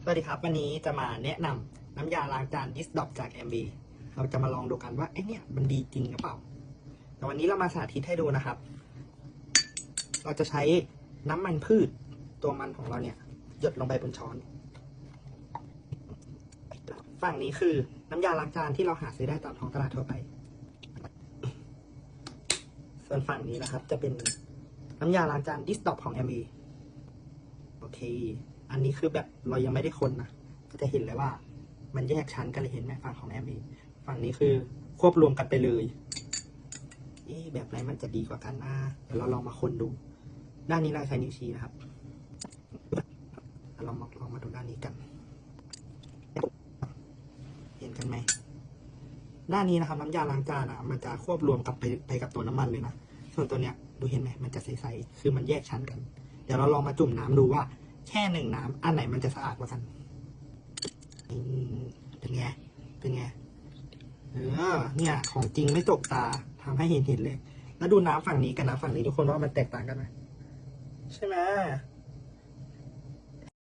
วัสดีครับวันนี้จะมาแนะนำน้ำยาล้างจานดิสดอกจาก MB เราจะมาลองดูกันว่าเนี่ยมันดีจริงหรือเปล่าแต่วันนี้เรามาสาธิตให้ดูนะครับ เราจะใช้น้ำมันพืชตัวมันของเราเนี่ยหยดลงไปบนช้อนฝั่งนี้คือน้ำยาล้างจานที่เราหาซื้อได้ตามท้องตลาดทั่วไปส่วนฝั่งนี้นะครับจะเป็นน้ำยาล้างจานดิสดอกของ MB โอเคอันนี้คือแบบเรายังไม่ได้คนนะก็จะเห็นเลยว่ามันแยกชั้นกันเลยเห็นไหมฝั่งของ MB ฝั่งนี้คือควบรวมกันไปเลยแบบไหนมันจะดีกว่ากันเดี๋ยวเราลองมาคนดูด้านนี้เราใช้นิ้วชี้นะครับลองมาดูด้านนี้กันเห็นกันไหมด้านนี้นะครับน้ำยาล้างจานมันจะควบรวมกับไปกับตัวน้ำมันเลยนะส่วนตัวเนี้ยดูเห็นไหมมันจะใสๆคือมันแยกชั้นกันเดี๋ยวเราลองมาจุ่มน้ำดูว่าแค่1น้ำอันไหนมันจะสะอาดกว่ากันเป็นไงเนี่ยของจริงไม่จกตาทำให้เห็นเลยแล้วดูน้ำฝั่งนี้กับน้ำฝั่งนี้ทุกคนว่ามันแตกต่างกันไหมใช่ไหม